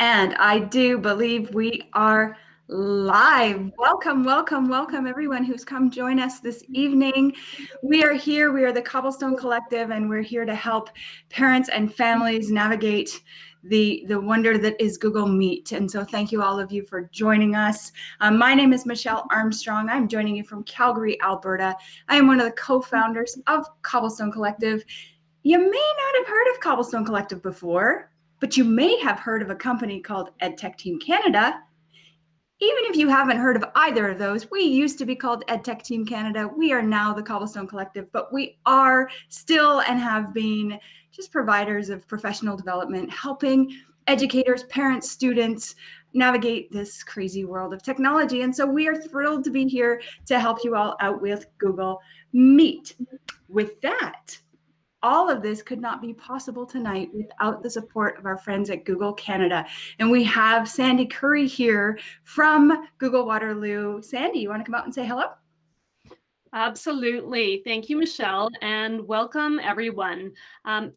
And I do believe we are live. Welcome, welcome, welcome, everyone who's come join us this evening. We are here, we are the Cobblestone Collective, and we're here to help parents and families navigate the wonder that is Google Meet. And so thank you all of you for joining us. My name is Michelle Armstrong. I'm joining you from Calgary, Alberta. I am one of the co-founders of Cobblestone Collective. You may not have heard of Cobblestone Collective before, but you may have heard of a company called EdTech Team Canada. Even if you haven't heard of either of those, we used to be called EdTech Team Canada. We are now the Cobblestone Collective, but we are still and have been just providers of professional development, helping educators, parents, students navigate this crazy world of technology. And so we are thrilled to be here to help you all out with Google Meet. With that, all of this could not be possible tonight without the support of our friends at Google Canada. And we have Sandy Curry here from Google Waterloo. Sandy, you want to come out and say hello? Absolutely. Thank you, Michelle, and welcome everyone.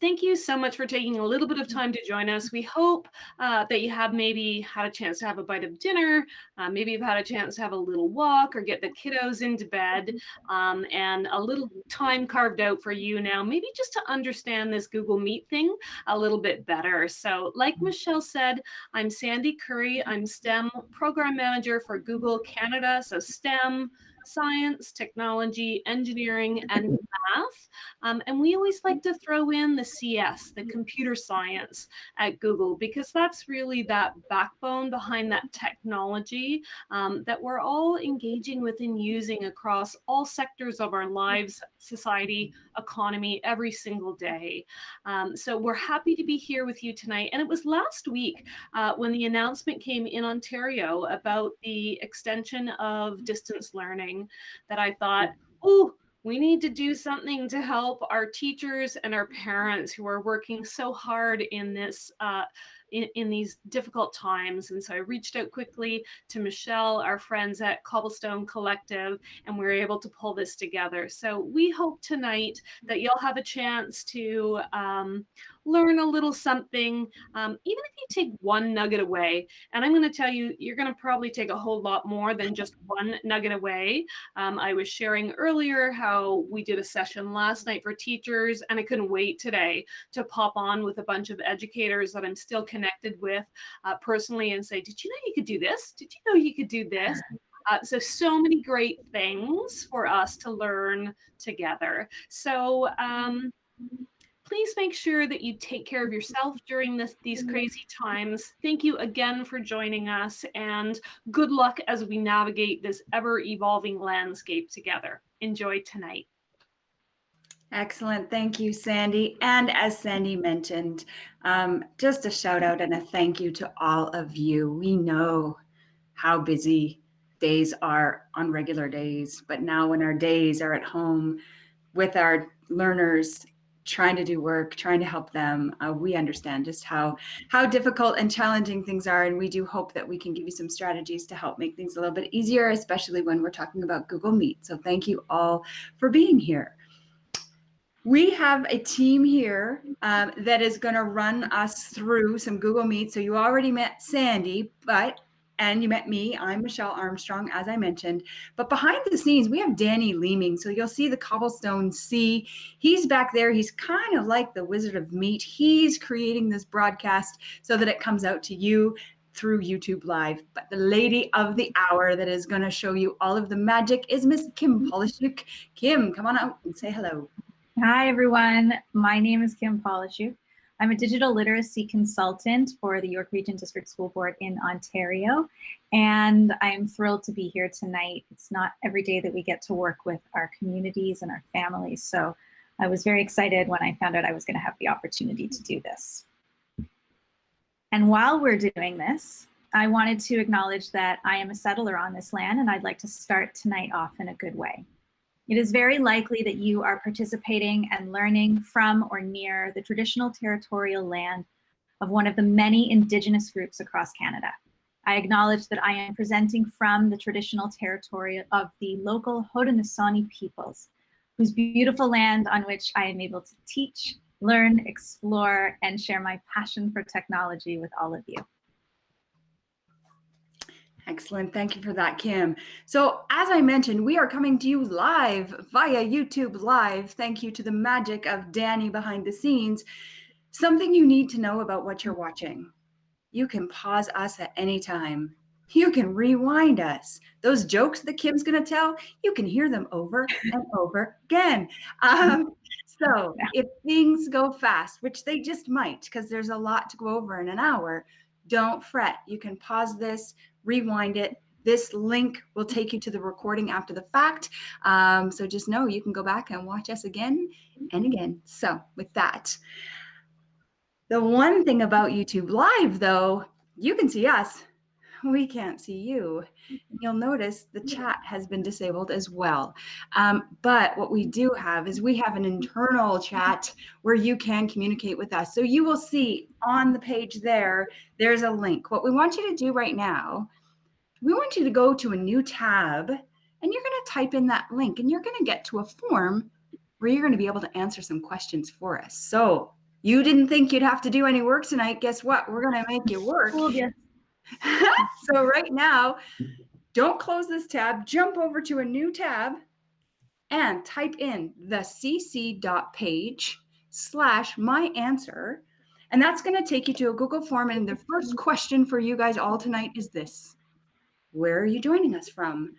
Thank you so much for taking a little bit of time to join us. We hope that you have maybe had a chance to have a bite of dinner, maybe you've had a chance to have a little walk or get the kiddos into bed, and a little time carved out for you now, maybe just to understand this Google Meet thing a little bit better. So like Michelle said, I'm Sandy Curry. I'm STEM Program Manager for Google Canada, so STEM, science, technology, engineering, and math. And we always like to throw in the CS, the computer science at Google, because that's really that backbone behind that technology that we're all engaging with and using across all sectors of our lives, society, economy, every single day. So we're happy to be here with you tonight. And it was last week when the announcement came in Ontario about the extension of distance learning that I thought, oh, we need to do something to help our teachers and our parents who are working so hard in this in these difficult times. And so I reached out quickly to Michelle, our friends at Cobblestone Collective, and we were able to pull this together. So we hope tonight that you'll have a chance to learn a little something, even if you take one nugget away. And I'm going to tell you, you're going to probably take a whole lot more than just one nugget away. I was sharing earlier how we did a session last night for teachers, and I couldn't wait today to pop on with a bunch of educators that I'm still connected with personally and say, did you know you could do this? Did you know you could do this? So many great things for us to learn together. So please make sure that you take care of yourself during these crazy times. Thank you again for joining us, and good luck as we navigate this ever-evolving landscape together. Enjoy tonight. Excellent. Thank you, Sandy. And as Sandy mentioned, just a shout out and a thank you to all of you. We know how busy days are on regular days, but now when our days are at home with our learners, trying to do work, trying to help them, we understand just how difficult and challenging things are, and we do hope that we can give you some strategies to help make things a little bit easier, especially when we're talking about Google Meet. So thank you all for being here. We have a team here that is going to run us through some Google Meet. So you already met Sandy, and you met me. I'm Michelle Armstrong, as I mentioned. But behind the scenes, we have Danny Leeming. So you'll see the Cobblestone C. He's back there. He's kind of like the Wizard of Meet. He's creating this broadcast so that it comes out to you through YouTube Live. But the lady of the hour that is going to show you all of the magic is Miss Kim Polishuk. Kim, come on out and say hello. Hi, everyone. My name is Kim Polishuk. I'm a digital literacy consultant for the York Region District School Board in Ontario, and I'm thrilled to be here tonight. It's not every day that we get to work with our communities and our families, so I was very excited when I found out I was going to have the opportunity to do this. And while we're doing this, I wanted to acknowledge that I am a settler on this land, and I'd like to start tonight off in a good way. It is very likely that you are participating and learning from or near the traditional territorial land of one of the many Indigenous groups across Canada. I acknowledge that I am presenting from the traditional territory of the local Haudenosaunee peoples, whose beautiful land on which I am able to teach, learn, explore, and share my passion for technology with all of you. Excellent. Thank you for that, Kim. So as I mentioned, we are coming to you live via YouTube Live. Thank you to the magic of Danny behind the scenes. Something you need to know about what you're watching. You can pause us at any time. You can rewind us. Those jokes that Kim's going to tell, you can hear them over and over again. So if things go fast, which they just might, because there's a lot to go over in an hour, don't fret. You can pause this, rewind it. This link will take you to the recording after the fact. So just know you can go back and watch us again and again. So with that, the one thing about YouTube Live, though, you can see us. We can't see you. You'll notice the chat has been disabled as well. But what we do have is we have an internal chat where you can communicate with us. So you will see on the page there, there's a link. What we want you to do right now, we want you to go to a new tab and you're going to type in that link and you're going to get to a form where you're going to be able to answer some questions for us. So you didn't think you'd have to do any work tonight. Guess what? We're going to make you work. So right now, don't close this tab. Jump over to a new tab and type in the cc.page/my-answer. And that's going to take you to a Google form. And the first question for you guys all tonight is this. Where are you joining us from?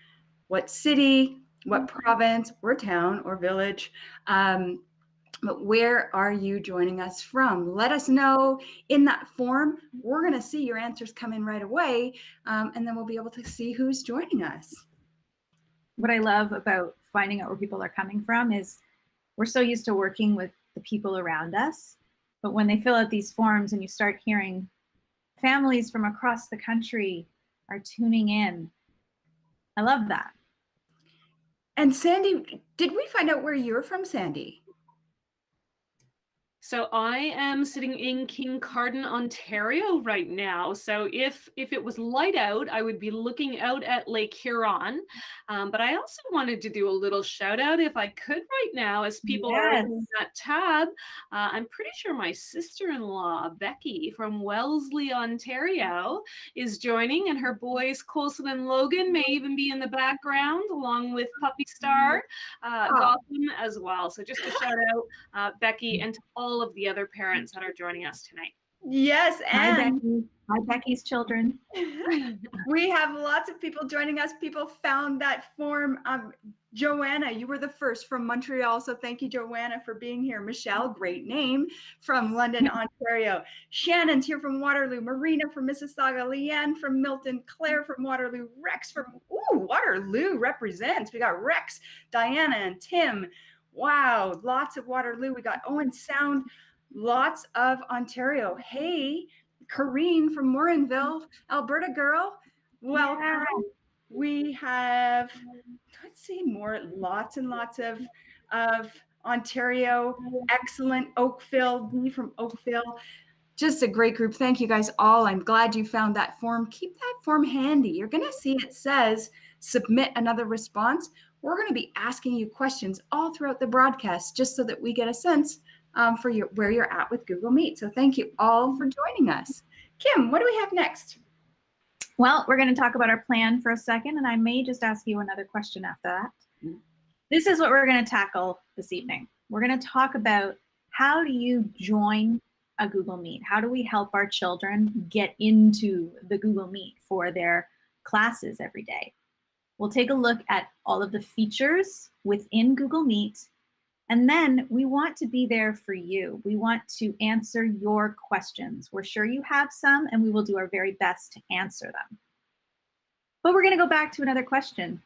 What city, what province, or town, or village? But where are you joining us from? Let us know in that form. We're going to see your answers come in right away, and then we'll be able to see who's joining us. What I love about finding out where people are coming from is we're so used to working with the people around us, but when they fill out these forms and you start hearing families from across the country are tuning in, I love that. And Sandy, did we find out where you're from, Sandy? So I am sitting in Kincardine, Ontario right now. So if it was light out, I would be looking out at Lake Huron. But I also wanted to do a little shout out if I could right now as people are opening that tab. I'm pretty sure my sister-in-law, Becky from Wellesley, Ontario is joining, and her boys, Colson and Logan, may even be in the background along with Puppy Star, Gotham as well. So just a shout out, Becky, and to all of the other parents that are joining us tonight. Yes, and Hi, Becky's children. We have lots of people joining us. People found that form. Joanna, you were the first from Montreal, so thank you, Joanna, for being here. Michelle, great name, from London, Ontario. Shannon's here from Waterloo. Marina from Mississauga. Leanne from Milton. Claire from Waterloo. Rex from, Waterloo represents. We got Rex, Diana, and Tim. Wow, lots of Waterloo. We got Owen Sound, lots of Ontario. Hey, Corrine from Morinville, Alberta girl. Welcome. Yeah. We have, let's see more, lots and lots of Ontario. Excellent. Oakville, me from Oakville. Just a great group. Thank you guys all. I'm glad you found that form. Keep that form handy. You're going to see it says submit another response. We're going to be asking you questions all throughout the broadcast just so that we get a sense for where you're at with Google Meet. So thank you all for joining us. Kim, what do we have next? Well, we're going to talk about our plan for a second, and I may just ask you another question after that. Mm-hmm. This is what we're going to tackle this evening. We're going to talk about how do you join a Google Meet? How do we help our children get into the Google Meet for their classes every day? We'll take a look at all of the features within Google Meet, and then we want to be there for you. We want to answer your questions. We're sure you have some, and we will do our very best to answer them. But we're going to go back to another question,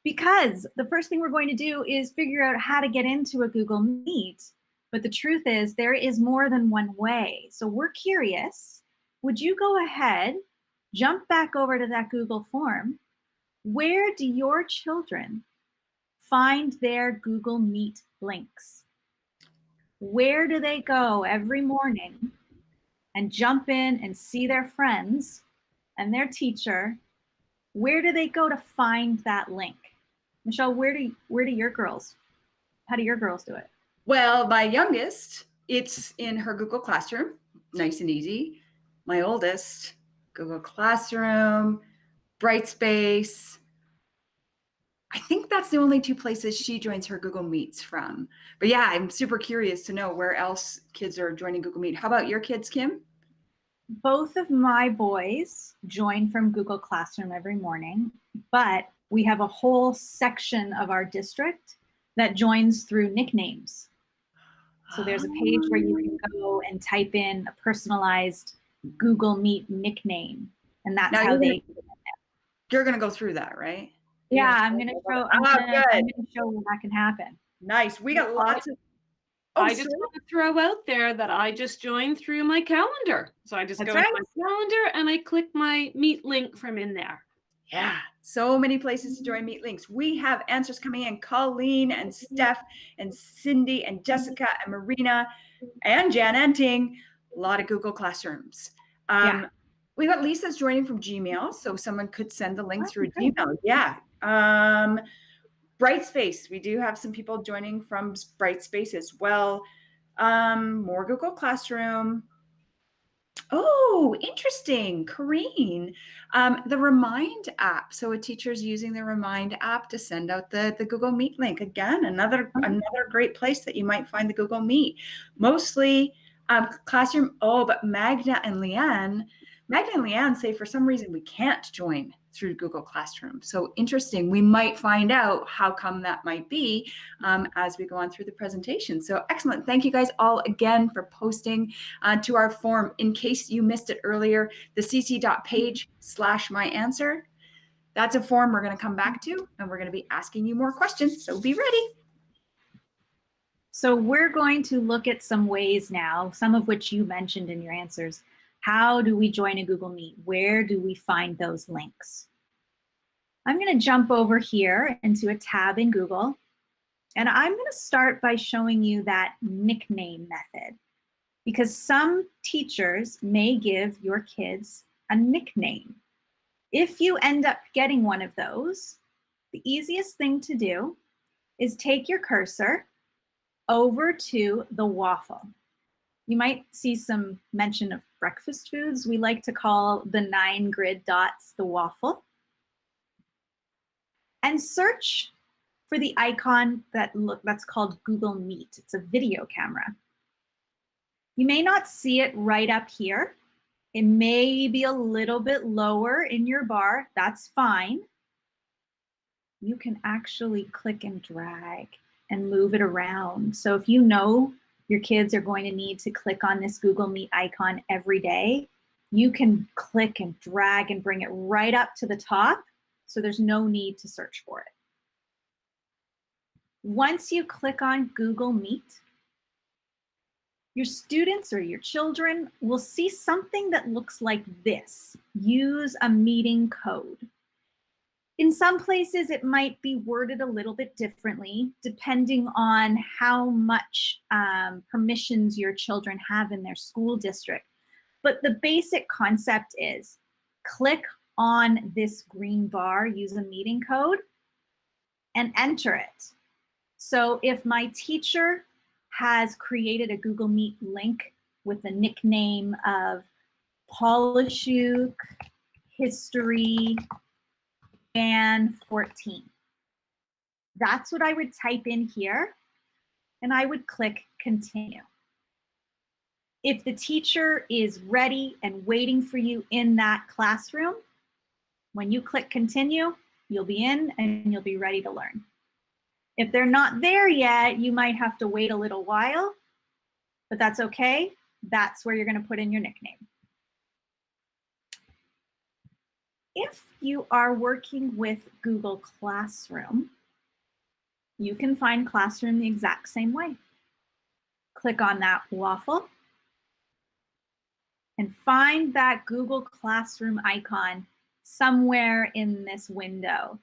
because the first thing we're going to do is figure out how to get into a Google Meet. But the truth is there is more than one way. So we're curious, would you go ahead, jump back over to that Google form? Where do your children find their Google Meet links? Where do they go every morning and jump in and see their friends and their teacher? Where do they go to find that link? Michelle, where do your girls, how do your girls do it? Well, my youngest, it's in her Google Classroom, nice and easy. My oldest, Google Classroom, Brightspace. I think that's the only two places she joins her Google Meets from. But yeah, I'm super curious to know where else kids are joining Google Meet. How about your kids, Kim? Both of my boys join from Google Classroom every morning, but we have a whole section of our district that joins through nicknames. So there's a page where you can go and type in a personalized Google Meet nickname, and that's Now how you're gonna go through that, right? Yeah, I'm gonna show where that can happen. Nice. We got lots of. I just want to throw out there that I just joined through my calendar. So I just go into my calendar and I click my Meet link from in there. Yeah, so many places to join Meet links. We have answers coming in. Colleen and Steph and Cindy and Jessica and Marina and Jan Enting. A lot of Google Classrooms. We got Lisa's joining from Gmail, so someone could send the link through Gmail. Yeah. Brightspace. We do have some people joining from Brightspace as well. More Google Classroom. Oh, interesting, Corrine. The Remind app. So a teacher's using the Remind app to send out the Google Meet link. Again, another great place that you might find the Google Meet. Mostly Classroom. Oh, but Magna and Leanne say for some reason we can't join through Google Classroom. So interesting. We might find out how come that might be as we go on through the presentation. So excellent. Thank you guys all again for posting to our form. In case you missed it earlier, the cc.page/myanswer. That's a form we're going to come back to, and we're going to be asking you more questions. So be ready. So we're going to look at some ways now, some of which you mentioned in your answers. How do we join a Google Meet? Where do we find those links? I'm going to jump over here into a tab in Google, and I'm going to start by showing you that nickname method, because some teachers may give your kids a nickname. If you end up getting one of those, the easiest thing to do is take your cursor over to the waffle. You might see some mention of breakfast foods. We like to call the 9 grid dots the waffle. And search for the icon that's called Google Meet. It's a video camera. You may not see it right up here. It may be a little bit lower in your bar. That's fine. You can actually click and drag and move it around. So if you know your kids are going to need to click on this Google Meet icon every day, you can click and drag and bring it right up to the top, so there's no need to search for it. Once you click on Google Meet, your students or your children will see something that looks like this. Use a meeting code. In some places, it might be worded a little bit differently, depending on how much permissions your children have in their school district. But the basic concept is click on this green bar, use a meeting code, and enter it. So if my teacher has created a Google Meet link with the nickname of Polishuk History Band 14. That's what I would type in here, and I would click continue. If the teacher is ready and waiting for you in that classroom, when you click continue, you'll be in and you'll be ready to learn. If they're not there yet, you might have to wait a little while, but that's okay. That's where you're going to put in your nickname. If you are working with Google Classroom, you can find Classroom the exact same way. Click on that waffle and find that Google Classroom icon somewhere in this window.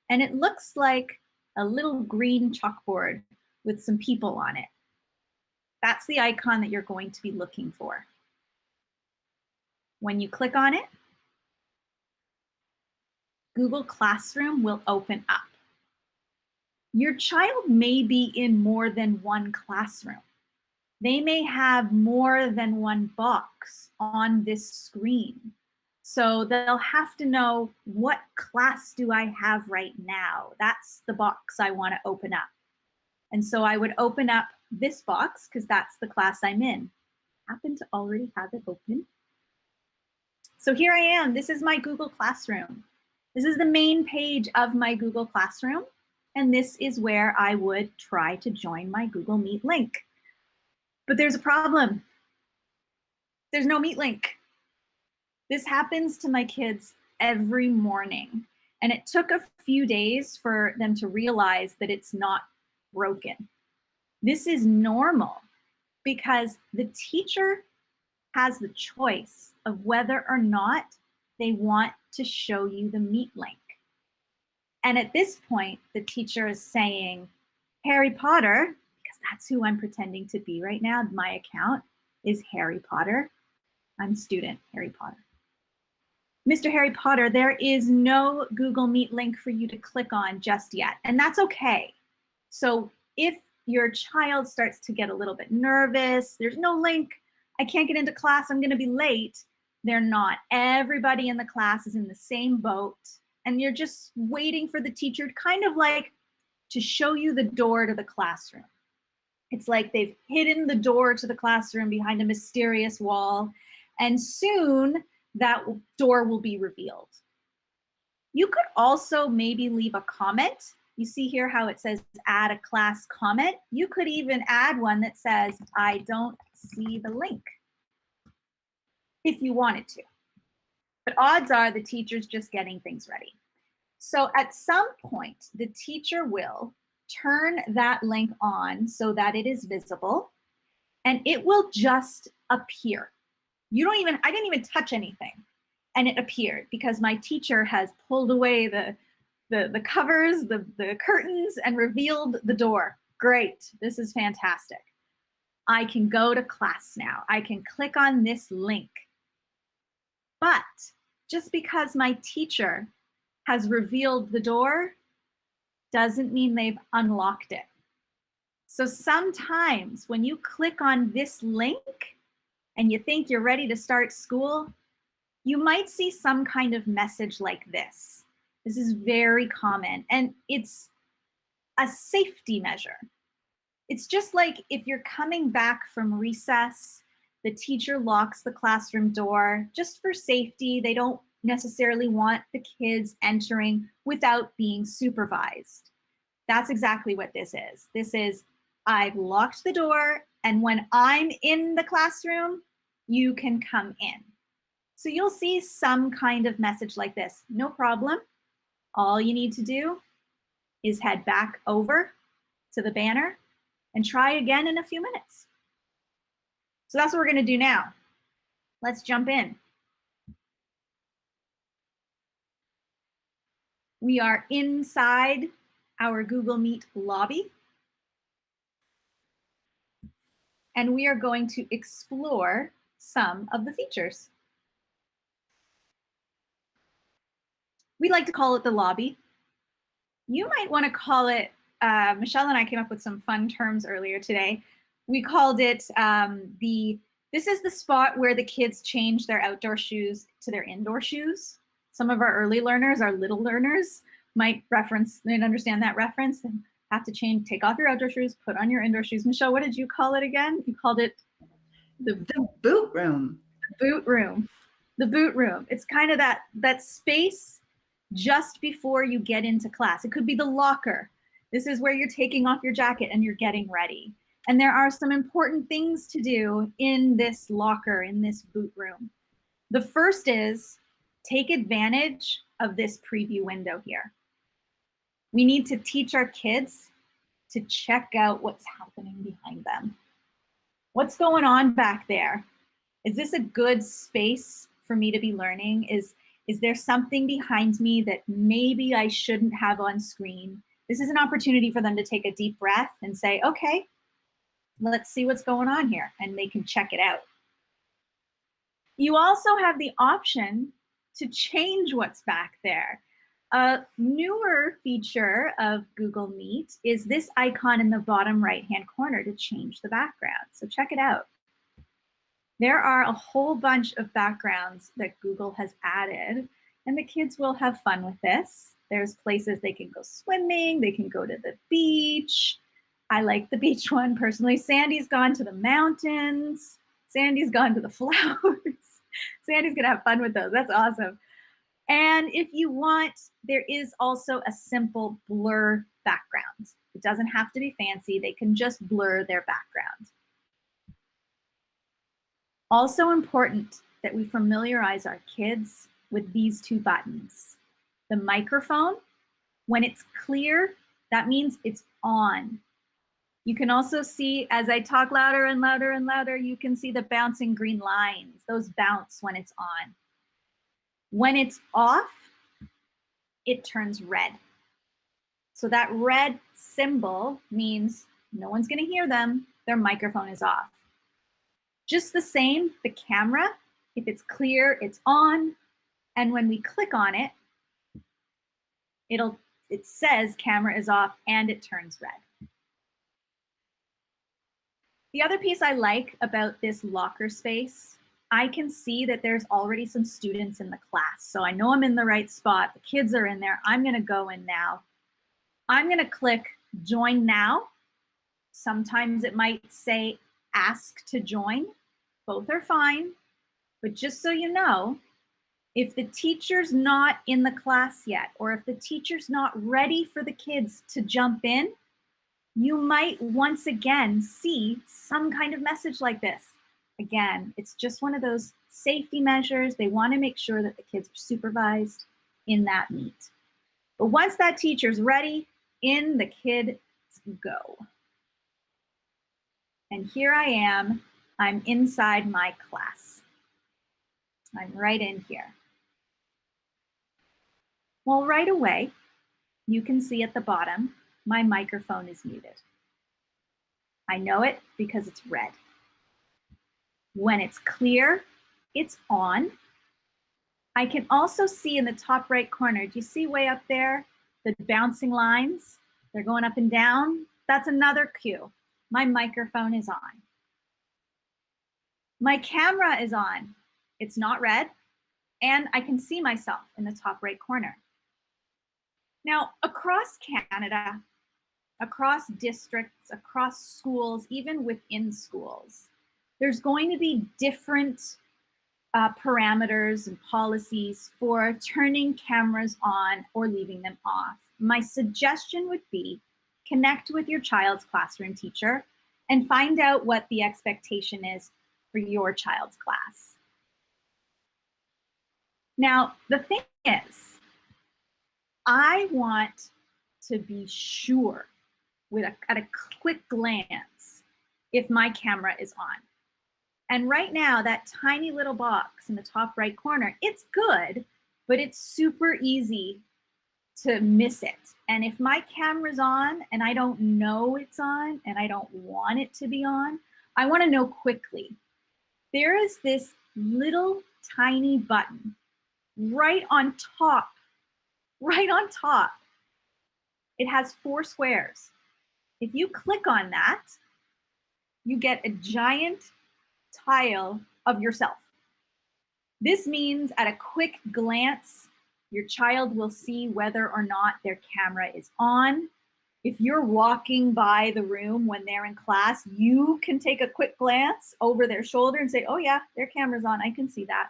And it looks like a little green chalkboard with some people on it. That's the icon that you're going to be looking for. When you click on it, Google Classroom will open up. Your child may be in more than one classroom. They may have more than one box on this screen. So they'll have to know, what class do I have right now? That's the box I want to open up. And so I would open up this box because that's the class I'm in. Happen to already have it open. So here I am. This is my Google Classroom. This is the main page of my Google Classroom. And this is where I would try to join my Google Meet link. But there's a problem. There's no Meet link. This happens to my kids every morning. And it took a few days for them to realize that it's not broken. This is normal because the teacher has the choice of whether or not they want to show you the Meet link. And at this point, the teacher is saying, Harry Potter, because that's who I'm pretending to be right now. My account is Harry Potter. I'm student Harry Potter. Mr. Harry Potter, there is no Google Meet link for you to click on just yet, and that's okay. So if your child starts to get a little bit nervous, there's no link, I can't get into class, I'm gonna be late, they're not. Everybody in the class is in the same boat, and you're just waiting for the teacher kind of like to show you the door to the classroom. It's like they've hidden the door to the classroom behind a mysterious wall, and soon that door will be revealed. You could also maybe leave a comment. You see here how it says add a class comment. You could even add one that says, I don't see the link, if you wanted to. But odds are the teacher's just getting things ready. So at some point, the teacher will turn that link on so that it is visible, and it will just appear. I didn't even touch anything, and it appeared because my teacher has pulled away the covers, the curtains, and revealed the door. Great, this is fantastic. I can go to class now. I can click on this link. But just because my teacher has revealed the door doesn't mean they've unlocked it. So sometimes when you click on this link and you think you're ready to start school, you might see some kind of message like this. This is very common, and it's a safety measure. It's just like if you're coming back from recess, the teacher locks the classroom door just for safety. They don't necessarily want the kids entering without being supervised. That's exactly what this is. This is, I've locked the door, and when I'm in the classroom, you can come in. So you'll see some kind of message like this. No problem. All you need to do is head back over to the banner and try again in a few minutes. So that's what we're going to do now. Let's jump in. We are inside our Google Meet lobby, and we are going to explore some of the features. We like to call it the lobby. You might want to call it, Michelle and I came up with some fun terms earlier today. We called it this is the spot where the kids change their outdoor shoes to their indoor shoes. Some of our early learners, our little learners, might understand that reference and have to take off your outdoor shoes, put on your indoor shoes. Michelle, what did you call it again? You called it the boot room. The boot room. The boot room. It's kind of that space just before you get into class. It could be the locker. This is where you're taking off your jacket and you're getting ready. And there are some important things to do in this locker, in this boot room. The first is take advantage of this preview window here. We need to teach our kids to check out what's happening behind them. What's going on back there? Is this a good space for me to be learning? Is there something behind me that maybe I shouldn't have on screen? This is an opportunity for them to take a deep breath and say, okay, let's see what's going on here, and they can check it out. You also have the option to change what's back there. A newer feature of Google Meet is this icon in the bottom right-hand corner to change the background. So check it out. There are a whole bunch of backgrounds that Google has added, and the kids will have fun with this. There's places they can go swimming, they can go to the beach. I like the beach one personally. Sandy's gone to the mountains. Sandy's gone to the flowers. Sandy's gonna have fun with those. That's awesome. And if you want, there is also a simple blur background. It doesn't have to be fancy. They can just blur their background. Also important that we familiarize our kids with these two buttons. The microphone, when it's clear, that means it's on. You can also see, as I talk louder and louder and louder, you can see the bouncing green lines. Those bounce when it's on. When it's off, it turns red. So that red symbol means no one's gonna hear them, their microphone is off. Just the same, the camera, if it's clear, it's on. And when we click on it, it says camera is off and it turns red. The other piece I like about this locker space, I can see that there's already some students in the class. So I know I'm in the right spot. The kids are in there. I'm gonna go in now. I'm gonna click join now. Sometimes it might say ask to join. Both are fine, but just so you know, if the teacher's not in the class yet, or if the teacher's not ready for the kids to jump in, you might once again see some kind of message like this. Again, it's just one of those safety measures. They want to make sure that the kids are supervised in that meet. But once that teacher's ready, in the kids go. And here I am. I'm inside my class. I'm right in here. Well, right away, you can see at the bottom, my microphone is muted. I know it because it's red. When it's clear, it's on. I can also see in the top right corner, do you see way up there, the bouncing lines? They're going up and down. That's another cue. My microphone is on. My camera is on. It's not red, and I can see myself in the top right corner. Now, across Canada, across districts, across schools, even within schools, there's going to be different parameters and policies for turning cameras on or leaving them off. My suggestion would be connect with your child's classroom teacher and find out what the expectation is for your child's class. Now, the thing is, I want to be sure at a quick glance if my camera is on. And right now, that tiny little box in the top right corner, it's good, but it's super easy to miss it. And if my camera's on and I don't know it's on and I don't want it to be on, I want to know quickly. There is this little tiny button right on top, right on top. It has 4 squares. If you click on that, you get a giant tile of yourself. This means at a quick glance, your child will see whether or not their camera is on. If you're walking by the room when they're in class, you can take a quick glance over their shoulder and say, oh yeah, their camera's on, I can see that.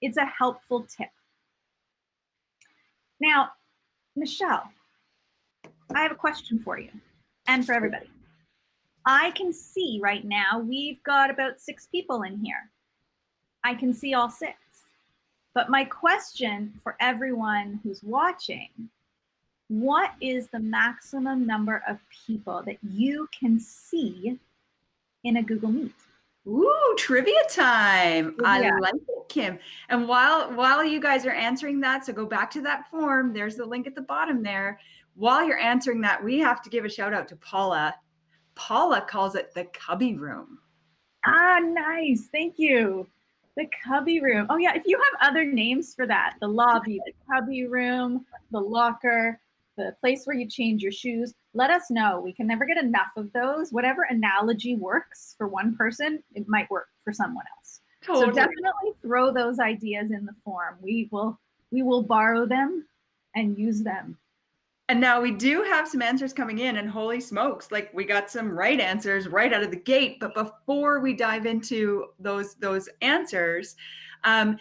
It's a helpful tip. Now, Michelle, I have a question for you and for everybody. I can see right now, we've got about 6 people in here. I can see all 6. But my question for everyone who's watching, what is the maximum number of people that you can see in a Google Meet? Ooh, trivia time. Trivia. I like it, Kim. And while you guys are answering that, so go back to that form. There's the link at the bottom there. While you're answering that, we have to give a shout out to Paula. Paula calls it the cubby room. Ah, nice. Thank you. The cubby room. Oh yeah, if you have other names for that, the lobby, the cubby room, the locker, the place where you change your shoes. Let us know. We can never get enough of those. Whatever analogy works for one person, it might work for someone else. Totally. So definitely throw those ideas in the form. We will borrow them and use them. And now we do have some answers coming in, and holy smokes, like we got some right answers right out of the gate. But before we dive into those answers, I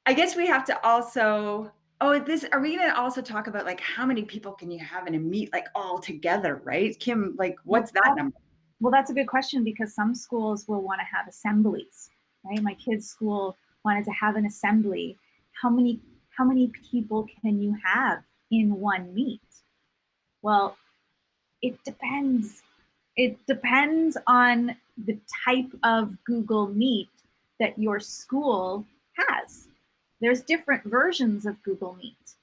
guess we have to also, are we going to also talk about like how many people can you have in a meet like all together, right? Kim, like what's that number? Well, that's a good question, because some schools will want to have assemblies, right? My kid's school wanted to have an assembly. How many people can you have in one meet? Well, it depends. It depends on the type of Google Meet that your school has. There's different versions of Google Meet.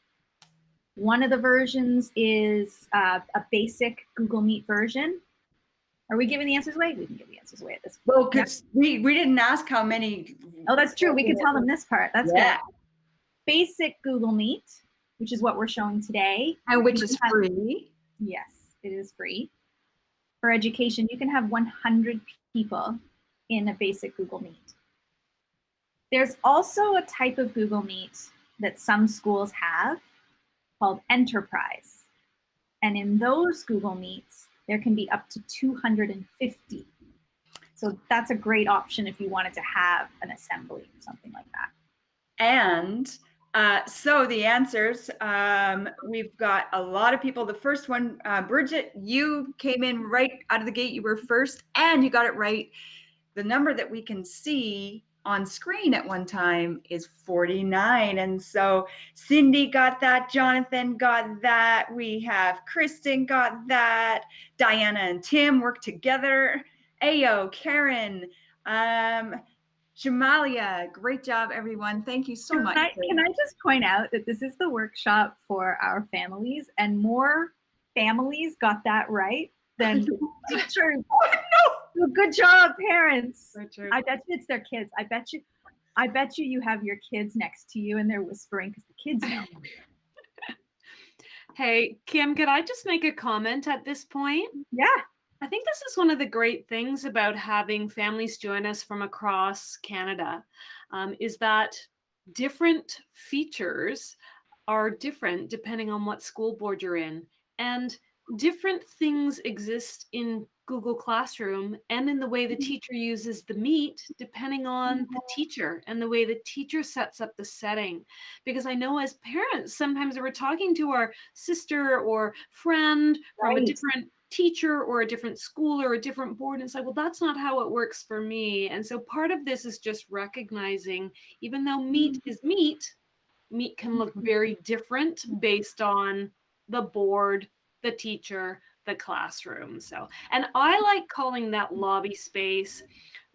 One of the versions is a basic Google Meet version. Are we giving the answers away? We can give the answers away at this point. Well, because we didn't ask how many. Oh, that's true. We can tell them this part. That's good. Basic Google Meet, which is what we're showing today. And which is free. Yes, it is free. For education, you can have 100 people in a basic Google Meet. There's also a type of Google Meet that some schools have called Enterprise. And in those Google Meets, there can be up to 250. So that's a great option if you wanted to have an assembly or something like that. And so the answers, we've got a lot of people. The first one, Bridget, you came in right out of the gate. You were first and you got it right. The number that we can see on screen at one time is 49. And so Cindy got that, Jonathan got that, we have Kristen got that, Diana and Tim work together, Ayo, Karen, Jamalia, great job, everyone. Thank you so much. Can I just point out that this is the workshop for our families, and more families got that right than teachers. Oh, no. Good job, parents. So I bet you it's their kids. I bet you have your kids next to you and they're whispering because the kids know. Hey, Kim, could I just make a comment at this point? Yeah. I think this is one of the great things about having families join us from across Canada, is that different features are different depending on what school board you're in. And different things exist in Google Classroom and in the way the teacher uses the Meet, depending on the teacher and the way the teacher sets up the setting. Because I know as parents, sometimes we're talking to our sister or friend from a different teacher or a different school or a different board, and it's like, well, that's not how it works for me. And so part of this is just recognizing, even though Meet is Meet can look very different based on the board, the teacher, the classroom. So, and I like calling that lobby space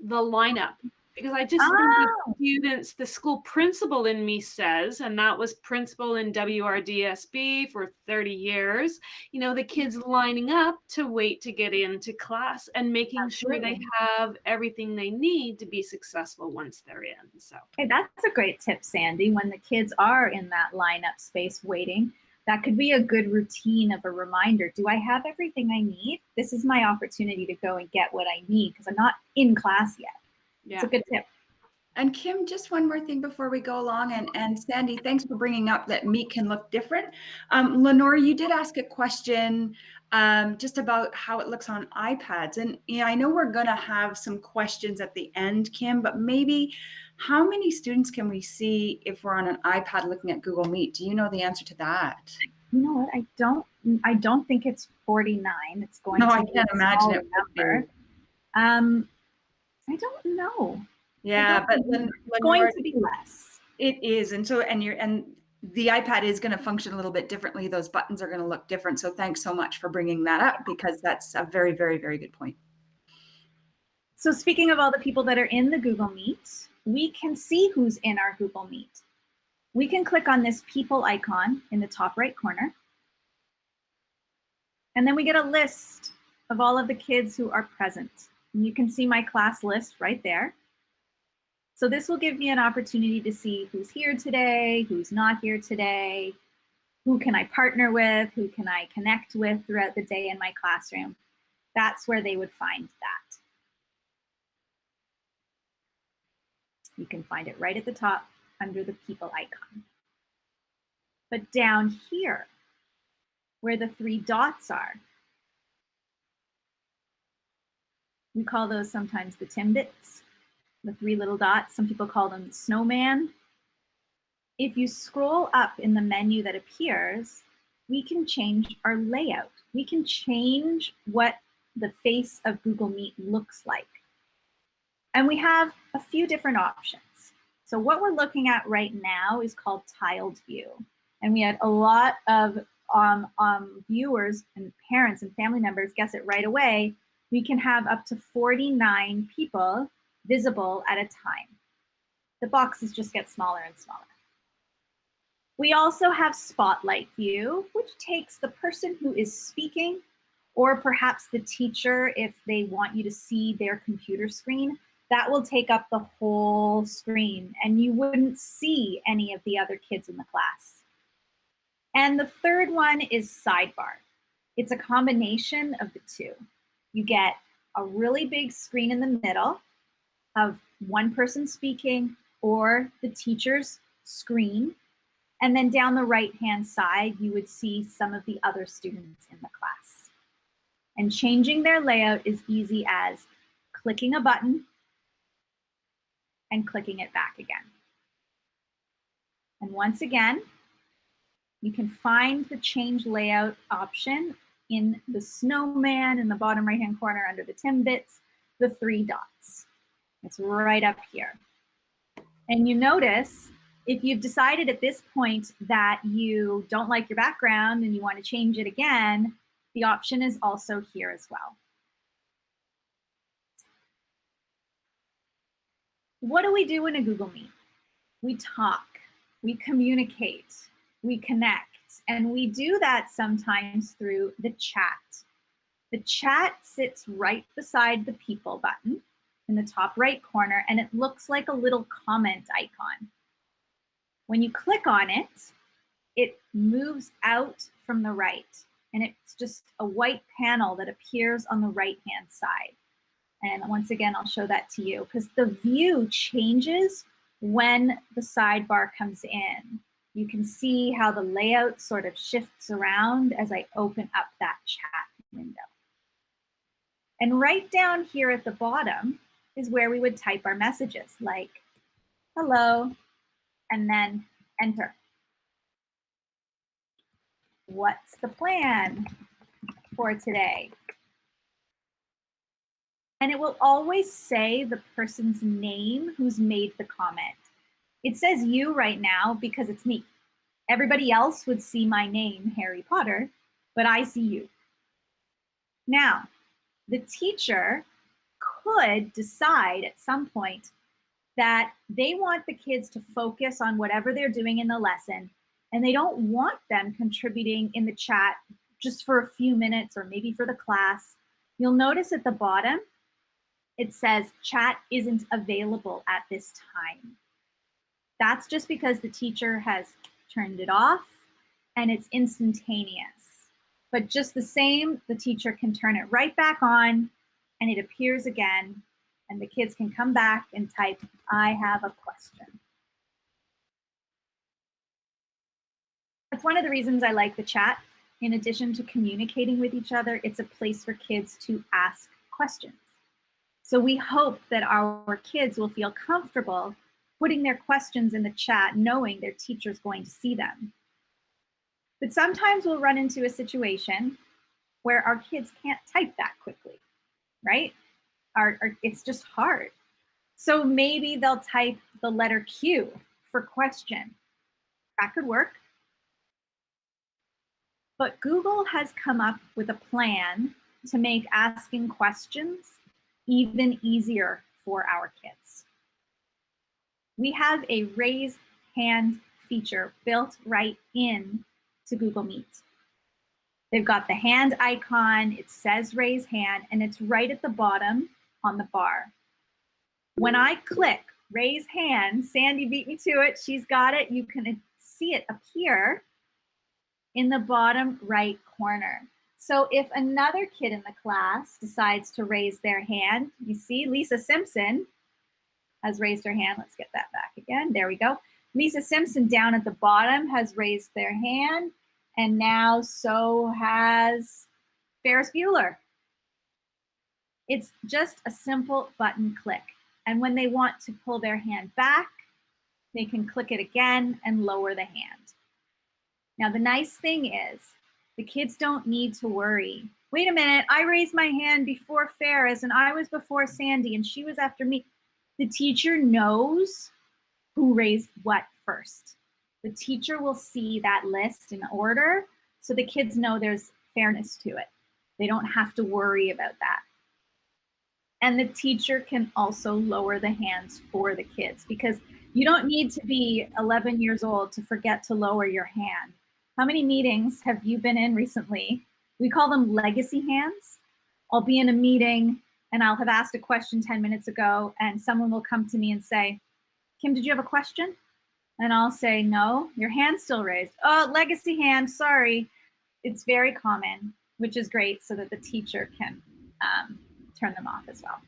the lineup, because I just think the students, the school principal in me says, and that was principal in WRDSB for 30 years, you know, the kids lining up to wait to get into class and making sure they have everything they need to be successful once they're in. So, hey, that's a great tip, Sandy. When the kids are in that lineup space waiting, that could be a good routine of a reminder. Do I have everything I need? This is my opportunity to go and get what I need because I'm not in class yet. Yeah. It's a good tip. And Kim, just one more thing before we go along, and Sandy, thanks for bringing up that Meet can look different. Lenore, you did ask a question just about how it looks on iPads. And I know we're going to have some questions at the end, Kim, but maybe how many students can we see if we're on an iPad looking at Google Meet? Do you know the answer to that? You know what? I don't think it's 49. It's going to I can't imagine it number. I don't know. Yeah, but it's going to be less. It is, and so and the iPad is going to function a little bit differently. Those buttons are going to look different. So thanks so much for bringing that up, because that's a very, very, very good point. So speaking of all the people that are in the Google Meet, we can see who's in our Google Meet. We can click on this people icon in the top right corner. And then we get a list of all of the kids who are present. And you can see my class list right there. So this will give me an opportunity to see who's here today, who's not here today. who can I partner with, who can I connect with throughout the day in my classroom, that's where they would find that. You can find it right at the top under the people icon. But down here, where the 3 dots are, we call those sometimes the Timbits, the 3 little dots. Some people call them the snowman. If you scroll up in the menu that appears, we can change our layout. We can change what the face of Google Meet looks like. And we have a few different options. So what we're looking at right now is called tiled view. And we had a lot of viewers and parents and family members guess it right away. We can have up to 49 people visible at a time. The boxes just get smaller and smaller. We also have spotlight view, which takes the person who is speaking, or perhaps the teacher if they want you to see their computer screen. That will take up the whole screen and you wouldn't see any of the other kids in the class. And the third one is sidebar. It's a combination of the two. You get a really big screen in the middle of one person speaking or the teacher's screen. And then down the right-hand side, you would see some of the other students in the class. And changing their layout is easy as clicking a button and clicking it back again. And once again, you can find the change layout option in the snowman in the bottom right-hand corner under the Timbits, the 3 dots. It's right up here. And you notice, if you've decided at this point that you don't like your background and you want to change it again, the option is also here as well. What do we do in a Google Meet? We talk, we communicate, we connect, and we do that sometimes through the chat. The chat sits right beside the people button in the top right corner, and it looks like a little comment icon. When you click on it, it moves out from the right, and it's just a white panel that appears on the right-hand side. And once again, I'll show that to you because the view changes when the sidebar comes in. You can see how the layout sort of shifts around as I open up that chat window. And right down here at the bottom is where we would type our messages like, hello, and then enter. What's the plan for today? And it will always say the person's name who's made the comment. It says you right now because it's me. Everybody else would see my name, Harry Potter, but I see you. Now, the teacher could decide at some point that they want the kids to focus on whatever they're doing in the lesson, and they don't want them contributing in the chat just for a few minutes or maybe for the class. You'll notice at the bottom, it says chat isn't available at this time. That's just because the teacher has turned it off and it's instantaneous. But just the same, the teacher can turn it right back on and it appears again and the kids can come back and type, I have a question. That's one of the reasons I like the chat. In addition to communicating with each other, it's a place for kids to ask questions. So we hope that our kids will feel comfortable putting their questions in the chat, knowing their teacher's going to see them. But sometimes we'll run into a situation where our kids can't type that quickly, right? It's just hard. So maybe they'll type the letter Q for question. That could work. But Google has come up with a plan to make asking questions even easier for our kids. We have a raise hand feature built right in to Google Meet. They've got the hand icon, it says raise hand, and it's right at the bottom on the bar. When I click raise hand, Sandy beat me to it, she's got it, you can see it appear. in the bottom right corner. So if another kid in the class decides to raise their hand, you see Lisa Simpson has raised her hand. Let's get that back again. There we go. Lisa Simpson down at the bottom has raised their hand, and now so has Ferris Bueller. It's just a simple button click. And when they want to pull their hand back, they can click it again and lower the hand. Now, the nice thing is the kids don't need to worry. Wait a minute, I raised my hand before Ferris and I was before Sandy and she was after me. The teacher knows who raised what first. The teacher will see that list in order so the kids know there's fairness to it. They don't have to worry about that. And the teacher can also lower the hands for the kids because you don't need to be 11 years old to forget to lower your hand. How many meetings have you been in recently? We call them legacy hands. I'll be in a meeting and I'll have asked a question 10 minutes ago and someone will come to me and say, Kim, did you have a question? And I'll say, no, your hand's still raised. Oh, legacy hand, sorry. It's very common, which is great so that the teacher can turn them off as well.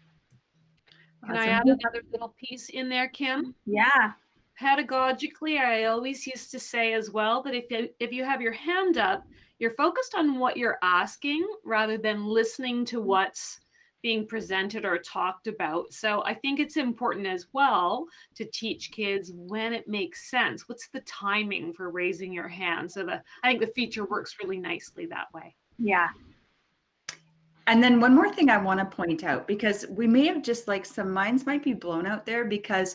Can I add another little piece in there, Kim? Yeah. Pedagogically, I always used to say as well that if you have your hand up, you're focused on what you're asking rather than listening to what's being presented or talked about. So I think it's important as well to teach kids when it makes sense. What's the timing for raising your hand? So I think the feature works really nicely that way. Yeah. And then one more thing I want to point out, because we may have just like some minds might be blown out there because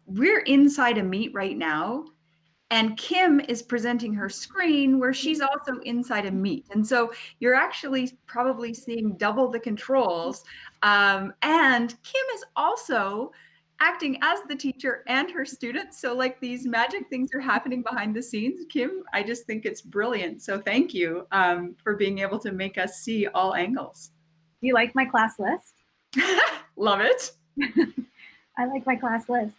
we're inside a meet right now and Kim is presenting her screen where she's also inside a meet. And so you're actually probably seeing double the controls. And Kim is also acting as the teacher and her students. So like these magic things are happening behind the scenes. Kim, I just think it's brilliant. So thank you for being able to make us see all angles. Do you like my class list? Love it. I like my class list.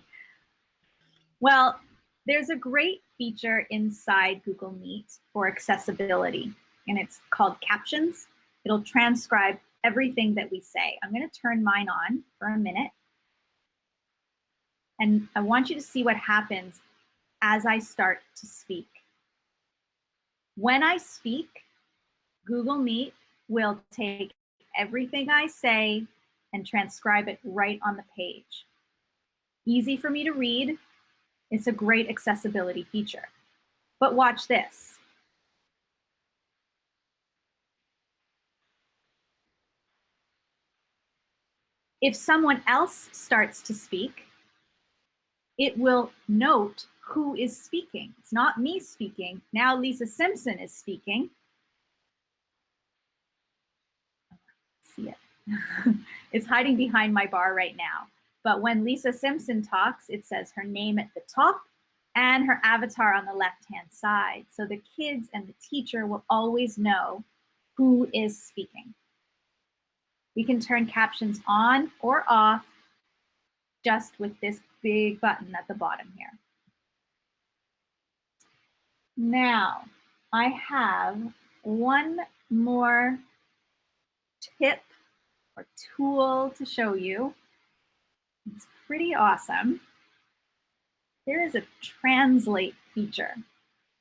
Well, there's a great feature inside Google Meet for accessibility, and it's called Captions. It'll transcribe everything that we say. I'm going to turn mine on for a minute. And I want you to see what happens as I start to speak. When I speak, Google Meet will take everything I say and transcribe it right on the page. Easy for me to read. It's a great accessibility feature. But watch this. If someone else starts to speak, it will note who is speaking. It's not me speaking. Now Lisa Simpson is speaking. See it. It's hiding behind my bar right now. But when Lisa Simpson talks, it says her name at the top and her avatar on the left-hand side. So the kids and the teacher will always know who is speaking. We can turn captions on or off just with this big button at the bottom here. Now, I have one more tip or tool to show you. It's pretty awesome. There is a translate feature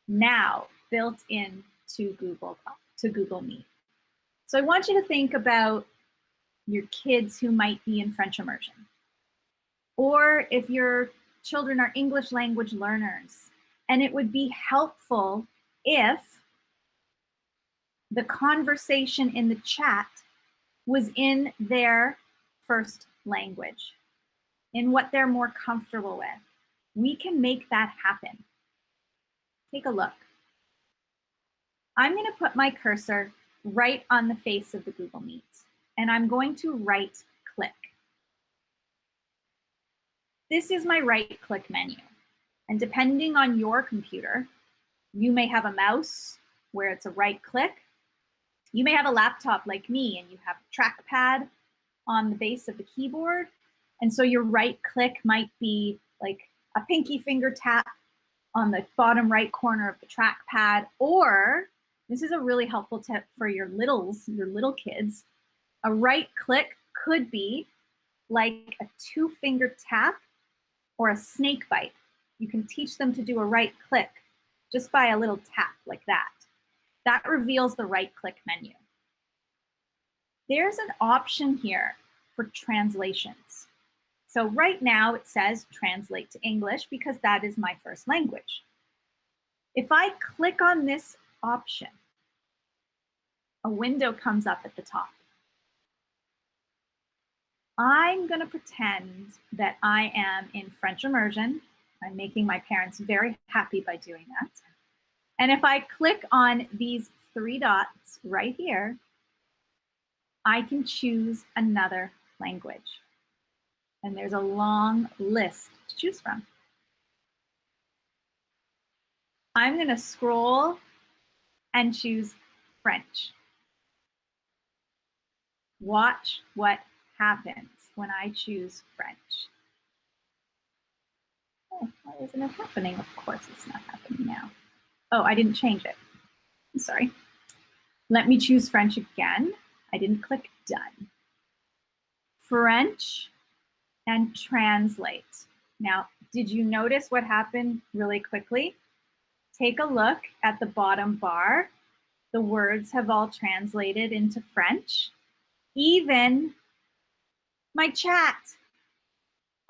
now built into Google Meet. So I want you to think about your kids who might be in French immersion, or if your children are English language learners, and it would be helpful if the conversation in the chat was in their first language, in what they're more comfortable with. We can make that happen. Take a look. I'm going to put my cursor right on the face of the Google Meet, and I'm going to right click. This is my right click menu. And depending on your computer, you may have a mouse where it's a right click. You may have a laptop like me and you have a trackpad on the base of the keyboard. And so your right click might be like a pinky finger tap on the bottom right corner of the trackpad, or this is a really helpful tip for your little kids. A right click could be like a 2-finger tap or a snake bite. You can teach them to do a right click just by a little tap like that. That reveals the right click menu. There's an option here for translations. So right now it says translate to English because that is my first language. If I click on this option, a window comes up at the top. I'm going to pretend that I am in French immersion. I'm making my parents very happy by doing that. And if I click on these 3 dots right here, I can choose another language. And there's a long list to choose from. I'm going to scroll and choose French. Watch what happens when I choose French. Oh, why isn't it happening? Of course it's not happening now. Oh, I didn't change it. I'm sorry. Let me choose French again. I didn't click done. French and translate. Now, did you notice what happened really quickly? Take a look at the bottom bar. The words have all translated into French. Even my chat.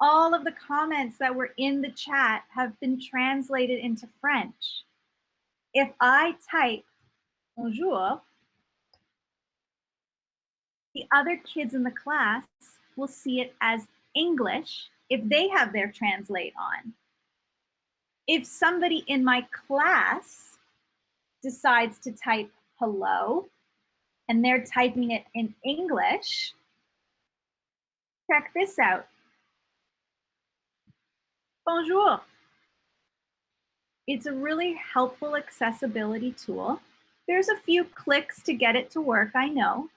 All of the comments that were in the chat have been translated into French. If I type bonjour, the other kids in the class will see it as English if they have their translate on. If somebody in my class decides to type hello and they're typing it in English, check this out. Bonjour. It's a really helpful accessibility tool. There's a few clicks to get it to work, I know.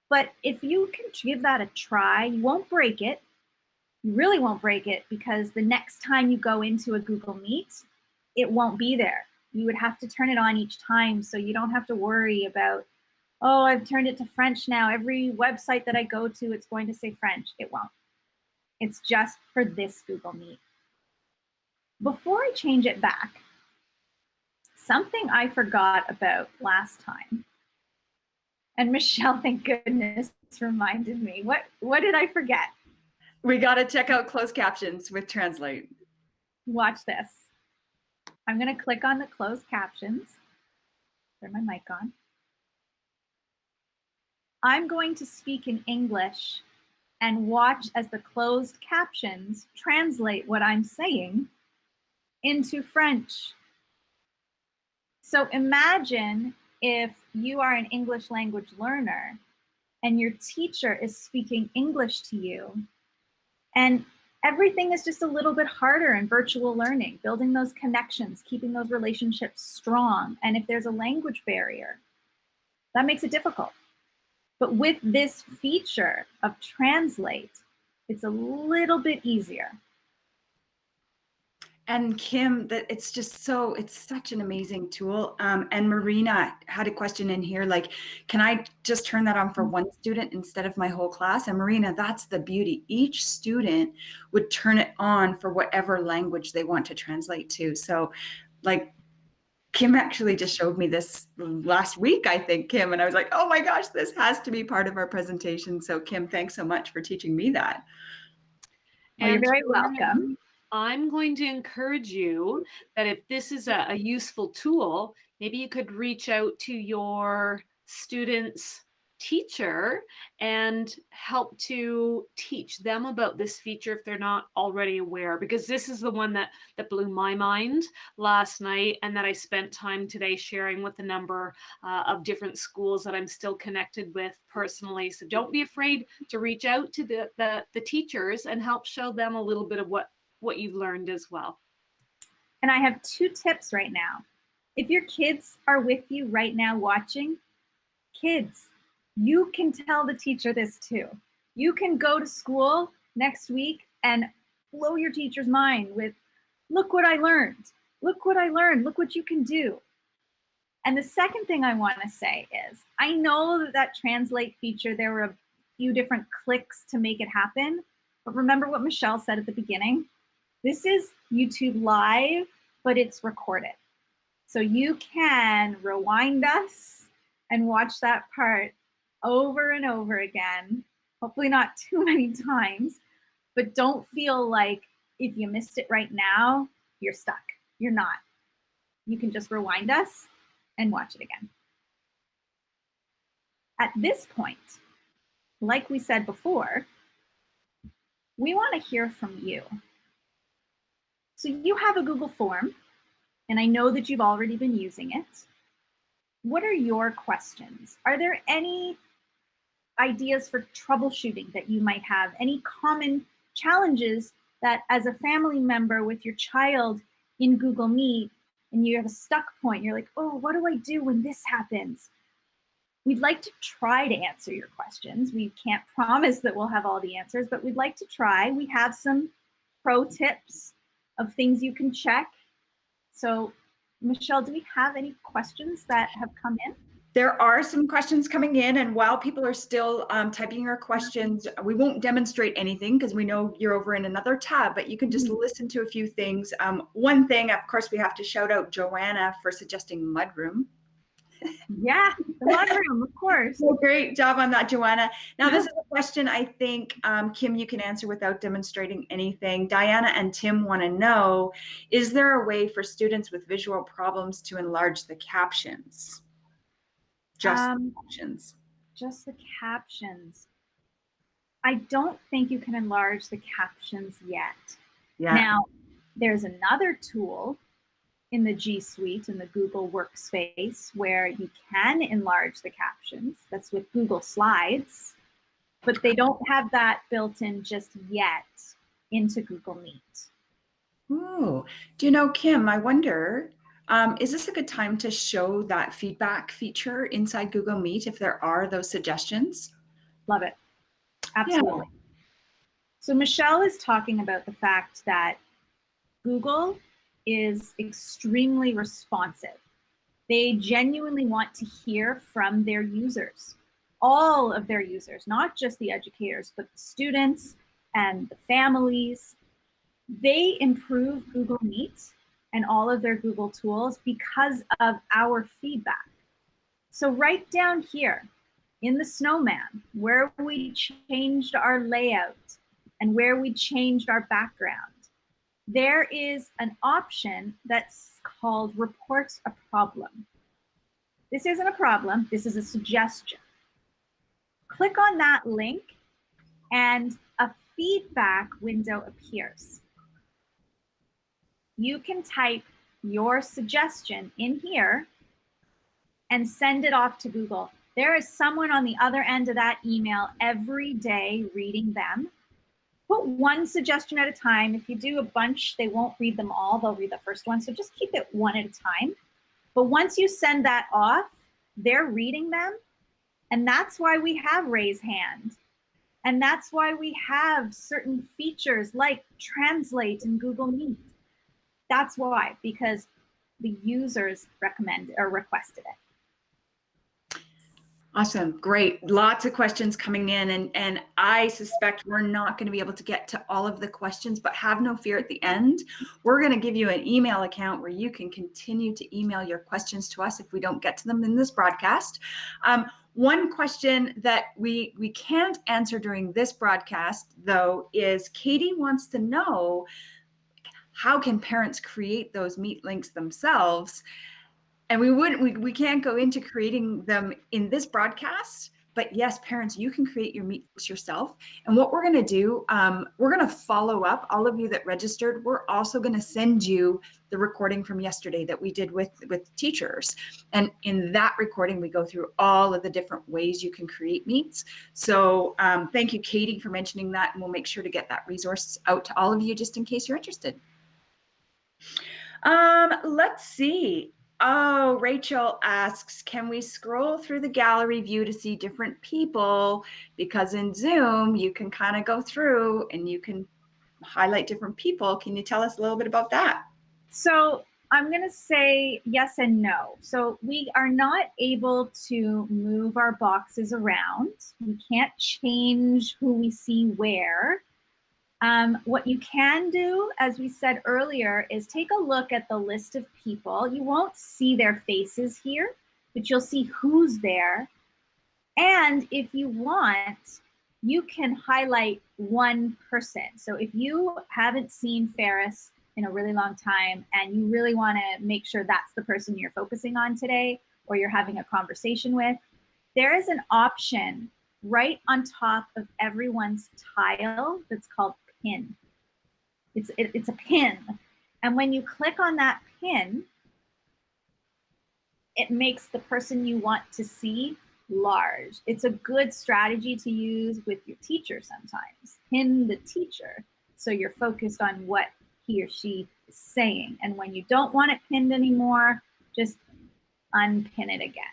But if you can give that a try, you won't break it. You really won't break it because the next time you go into a Google Meet, it won't be there. You would have to turn it on each time so you don't have to worry about, oh, I've turned it to French now. Every website that I go to, it's going to say French. It won't. It's just for this Google Meet. Before I change it back, something I forgot about last time, and Michelle, thank goodness, reminded me. What did I forget? We got to check out closed captions with Translate. Watch this. I'm going to click on the closed captions. Turn my mic on. I'm going to speak in English and watch as the closed captions translate what I'm saying into French. So imagine if you are an English language learner and your teacher is speaking English to you, and everything is just a little bit harder in virtual learning, building those connections, keeping those relationships strong. And if there's a language barrier, that makes it difficult. But with this feature of Translate, it's a little bit easier. And Kim, that it's such an amazing tool. And Marina had a question in here, like, can I just turn that on for one student instead of my whole class? And Marina, that's the beauty. Each student would turn it on for whatever language they want to translate to. So like, Kim actually just showed me this last week, I think, Kim, and I was like, oh my gosh, this has to be part of our presentation. So Kim, thanks so much for teaching me that. Well, you're very welcome. I'm going to encourage you that if this is a useful tool, maybe you could reach out to your student's teacher and help to teach them about this feature if they're not already aware, because this is the one that blew my mind last night and that I spent time today sharing with a number of different schools that I'm still connected with personally. So don't be afraid to reach out to the teachers and help show them a little bit of what you've learned as well. And I have 2 tips right now. If your kids are with you right now watching, kids, you can tell the teacher this too. You can go to school next week and blow your teacher's mind with, look what I learned. look what I learned, look what you can do. And the second thing I want to say is, I know that translate feature, there were a few different clicks to make it happen, but remember what Michelle said at the beginning? This is YouTube Live, but it's recorded. So you can rewind us and watch that part over and over again, hopefully not too many times, but don't feel like if you missed it right now, you're stuck. You're not. You can just rewind us and watch it again. At this point, like we said before, we want to hear from you. So you have a Google form, and I know that you've already been using it. What are your questions? Are there any ideas for troubleshooting that you might have? Any common challenges that as a family member with your child in Google Meet and you have a stuck point, you're like, oh, what do I do when this happens? We'd like to try to answer your questions. We can't promise that we'll have all the answers, but we'd like to try. We have some pro tips of things you can check. So Michelle, do we have any questions that have come in? There are some questions coming in, and while people are still typing your questions, we won't demonstrate anything because we know you're over in another tab, but you can just listen to a few things. One thing, of course, we have to shout out Joanna for suggesting mudroom. Yeah, the mudroom, of course. So great job on that, Joanna. Now, this is a question I think, Kim, you can answer without demonstrating anything. Diana and Tim want to know, is there a way for students with visual problems to enlarge the captions? Just the captions. Just the captions. I don't think you can enlarge the captions yet. Yeah. Now, there's another tool in the G Suite, in the Google Workspace, where you can enlarge the captions. That's with Google Slides, but they don't have that built in just yet into Google Meet. Ooh, do you know, Kim, I wonder, is this a good time to show that feedback feature inside Google Meet if there are those suggestions? Love it. Absolutely. Yeah. So Michelle is talking about the fact that Google is extremely responsive. They genuinely want to hear from their users, all of their users, not just the educators, but the students and the families. They improve Google Meet and all of their Google tools because of our feedback. So right down here in the snowman, where we changed our layout and where we changed our background, there is an option that's called report a problem. This isn't a problem, this is a suggestion. Click on that link and a feedback window appears. You can type your suggestion in here and send it off to Google. There is someone on the other end of that email every day reading them. Put one suggestion at a time. If you do a bunch, they won't read them all. They'll read the first one. So just keep it one at a time. But once you send that off, they're reading them. And that's why we have raise hand. And that's why we have certain features like translate in Google Meet. That's why, because the users recommended or requested it. Awesome, great. Lots of questions coming in, and I suspect we're not going to be able to get to all of the questions, but have no fear. At the end, we're going to give you an email account where you can continue to email your questions to us if we don't get to them in this broadcast. One question that we can't answer during this broadcast, though, is Katie wants to know, how can parents create those Meet links themselves? And we can't go into creating them in this broadcast, but yes, parents, you can create your Meet links yourself. And what we're going to do, we're going to follow up all of you that registered. We're also going to send you the recording from yesterday that we did with teachers. And in that recording, we go through all of the different ways you can create Meets. So thank you, Katie, for mentioning that. And we'll make sure to get that resource out to all of you just in case you're interested. Let's see. Oh, Rachel asks, can we scroll through the gallery view to see different people? Because in Zoom, you can kind of go through and you can highlight different people. Can you tell us a little bit about that? So I'm going to say yes and no. So we are not able to move our boxes around. We can't change who we see where. What you can do, as we said earlier, is take a look at the list of people. You won't see their faces here, but you'll see who's there. And if you want, you can highlight one person. So if you haven't seen Ferris in a really long time and you really want to make sure that's the person you're focusing on today or you're having a conversation with, there is an option right on top of everyone's tile that's called pin. It's a pin. And when you click on that pin, it makes the person you want to see large. It's a good strategy to use with your teacher sometimes. Pin the teacher so you're focused on what he or she is saying. And when you don't want it pinned anymore, just unpin it again.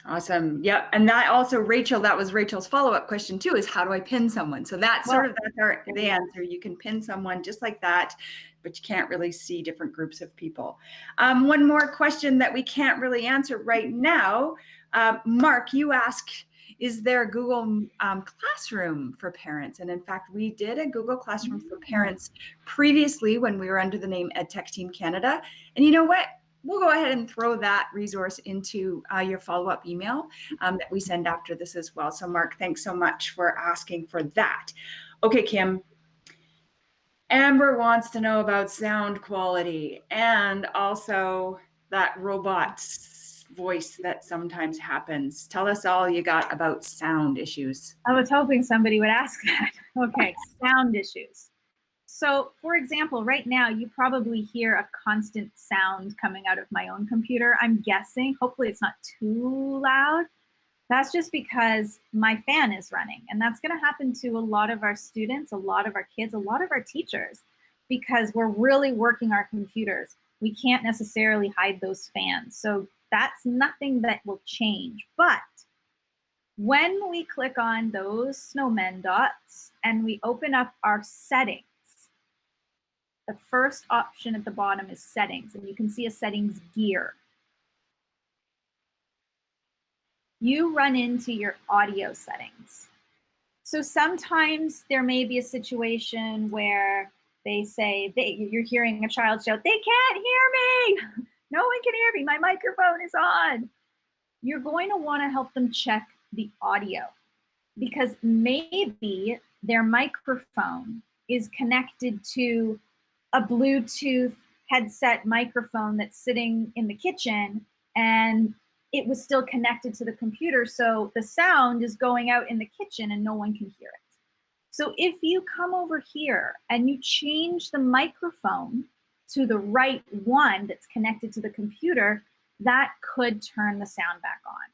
Awesome. Yep. And that also, Rachel, that was Rachel's follow-up question too, is how do I pin someone? So that's the answer. You can pin someone just like that, but you can't really see different groups of people. One more question that we can't really answer right now. Mark, you asked, is there a Google Classroom for parents? And in fact, we did a Google Classroom for parents previously when we were under the name EdTech Team Canada. And you know what? We'll go ahead and throw that resource into your follow-up email that we send after this as well. So Mark, thanks so much for asking for that. Okay, Kim. Amber wants to know about sound quality and also that robot's voice that sometimes happens. Tell us all you got about sound issues. I was hoping somebody would ask that. Okay, sound issues. So for example, right now, you probably hear a constant sound coming out of my own computer. I'm guessing, hopefully it's not too loud. That's just because my fan is running. And that's gonna happen to a lot of our students, a lot of our kids, a lot of our teachers, because we're really working our computers. We can't necessarily hide those fans. So that's nothing that will change. But when we click on those snowmen dots and we open up our settings, the first option at the bottom is settings, and you can see a settings gear. You run into your audio settings. So sometimes there may be a situation where they say, you're hearing a child shout, "They can't hear me! No one can hear me, my microphone is on." You're going to want to help them check the audio because maybe their microphone is connected to a Bluetooth headset microphone that's sitting in the kitchen and it was still connected to the computer. So the sound is going out in the kitchen and no one can hear it. So if you come over here and you change the microphone to the right one that's connected to the computer, that could turn the sound back on.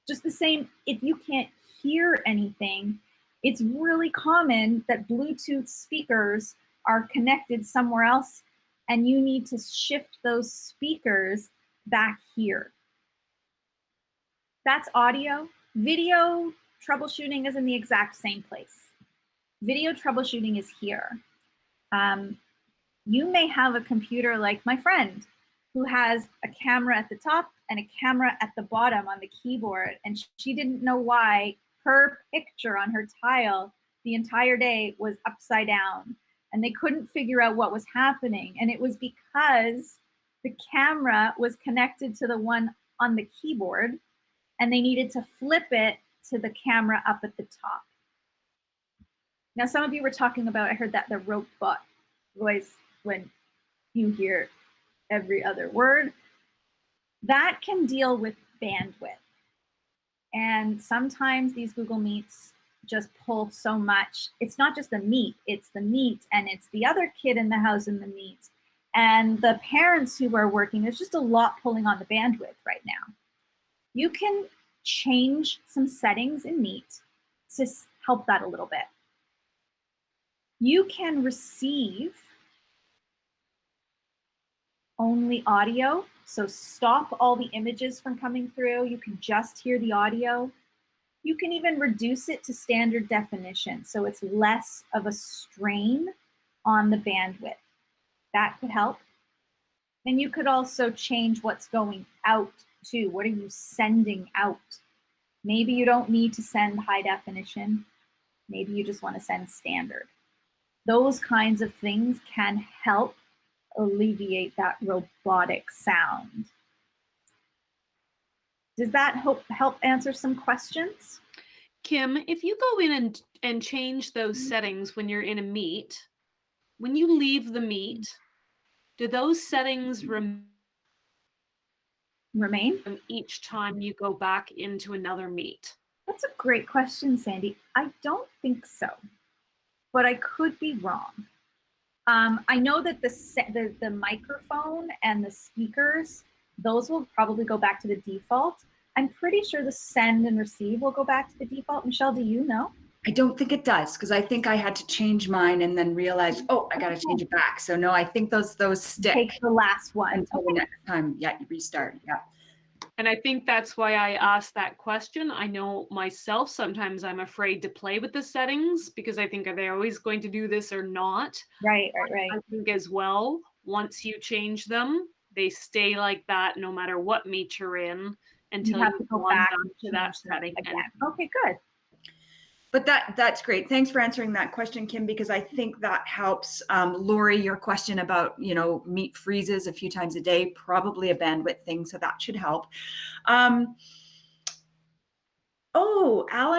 Just the same, if you can't hear anything, it's really common that Bluetooth speakers are connected somewhere else and you need to shift those speakers back here. That's audio. Video troubleshooting is in the exact same place. Video troubleshooting is here. You may have a computer like my friend who has a camera at the top and a camera at the bottom on the keyboard, and she didn't know why her picture on her tile the entire day was upside down, and they couldn't figure out what was happening. And it was because the camera was connected to the one on the keyboard, and they needed to flip it to the camera up at the top. Now, some of you were talking about, I heard that the robot voice when you hear every other word. That can deal with bandwidth. And sometimes these Google Meets just pull so much. It's not just the Meet, it's the Meet and it's the other kid in the house in the Meet. And the parents who are working, there's just a lot pulling on the bandwidth right now. You can change some settings in Meet to help that a little bit. You can receive only audio, so stop all the images from coming through. You can just hear the audio. You can even reduce it to standard definition, so it's less of a strain on the bandwidth. That could help. And you could also change what's going out too. What are you sending out? Maybe you don't need to send high definition. Maybe you just want to send standard. Those kinds of things can help alleviate that robotic sound. Does that help answer some questions? Kim, if you go in and change those settings when you're in a meet, when you leave the meet, do those settings Remain? each time you go back into another meet? That's a great question, Sandy. I don't think so, but I could be wrong. I know that the microphone and the speakers, those will probably go back to the default. I'm pretty sure the send and receive will go back to the default. Michelle, do you know? I don't think it does, because I think I had to change mine and then realize, oh, I got to change it back. So no, I think those stick. Take the last one until the next time. Yeah, you restart. Yeah. And I think that's why I asked that question. I know myself, sometimes I'm afraid to play with the settings because I think, are they always going to do this or not? Right. I think as well, once you change them, they stay like that no matter what meet you're in until you have to go back to that setting again. Okay, good. But that's great. Thanks for answering that question, Kim, because I think that helps. Lori, your question about, meet freezes a few times a day, probably a bandwidth thing, so that should help. Alan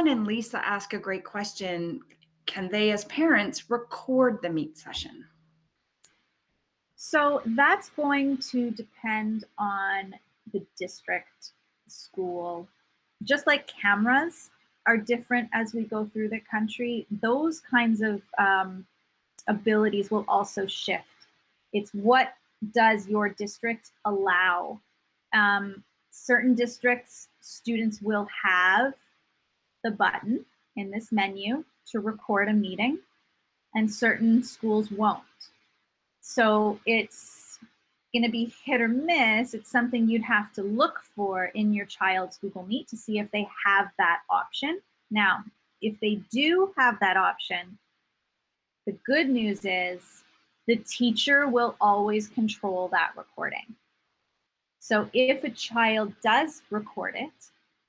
and Lisa ask a great question. Can they, as parents, record the meet session? So that's going to depend on the district, school. Just like cameras are different as we go through the country, those kinds of abilities will also shift. It's what does your district allow? Certain districts, students will have the button in this menu to record a meeting, and certain schools won't. So it's going to be hit or miss. It's something you'd have to look for in your child's Google Meet to see if they have that option. Now, if they do have that option, the good news is the teacher will always control that recording. So if a child does record it,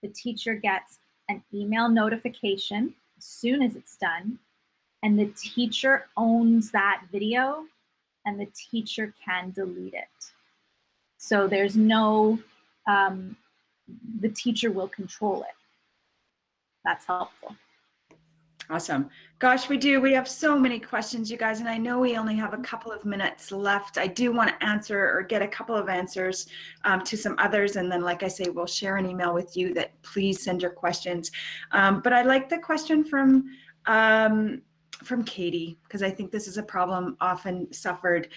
the teacher gets an email notification as soon as it's done, and the teacher owns that video, and the teacher can delete it. So there's no, the teacher will control it. That's helpful. Awesome. Gosh, we have so many questions, you guys, and I know we only have a couple of minutes left. I do want to answer or get a couple of answers to some others, and then, like I say, we'll share an email with you that please send your questions. But I like the question from Katie, because I think this is a problem often suffered.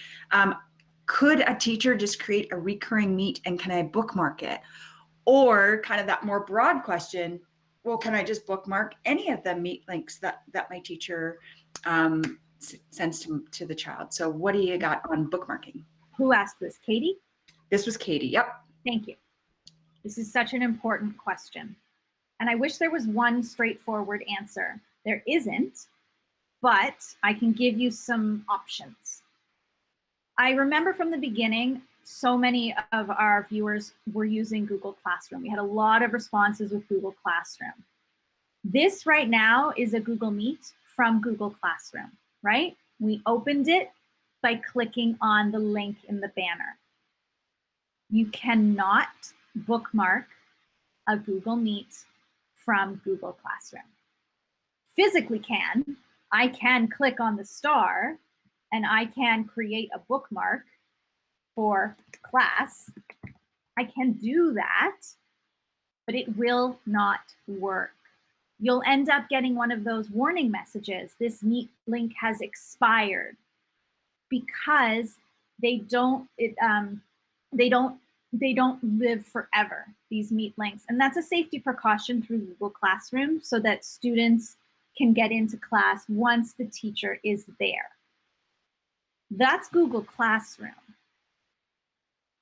Could a teacher just create a recurring meet and can I bookmark it? Or kind of that more broad question, well, can I just bookmark any of the meet links that my teacher sends to the child? So what do you got on bookmarking? Who asked this, Katie? This was Katie, yep. Thank you. This is such an important question. And I wish there was one straightforward answer. There isn't, but I can give you some options. I remember from the beginning, so many of our viewers were using Google Classroom. We had a lot of responses with Google Classroom. This right now is a Google Meet from Google Classroom, right? We opened it by clicking on the link in the banner. You cannot bookmark a Google Meet from Google Classroom. Physically can. I can click on the star and I can create a bookmark for class. I can do that, but it will not work. You'll end up getting one of those warning messages. This Meet link has expired, because they don't live forever, these Meet links. And that's a safety precaution through Google Classroom so that students can get into class once the teacher is there. That's Google Classroom.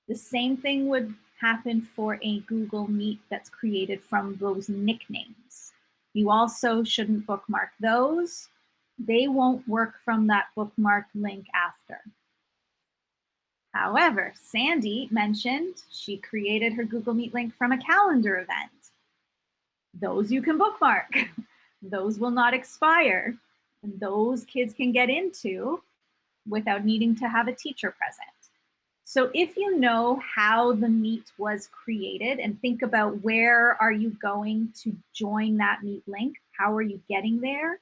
The same thing would happen for a Google Meet that's created from those nicknames. You also shouldn't bookmark those. They won't work from that bookmark link after. However, Sandy mentioned she created her Google Meet link from a calendar event. Those you can bookmark. Those will not expire. And those kids can get into without needing to have a teacher present. So if you know how the Meet was created and think about where are you going to join that Meet link, how are you getting there,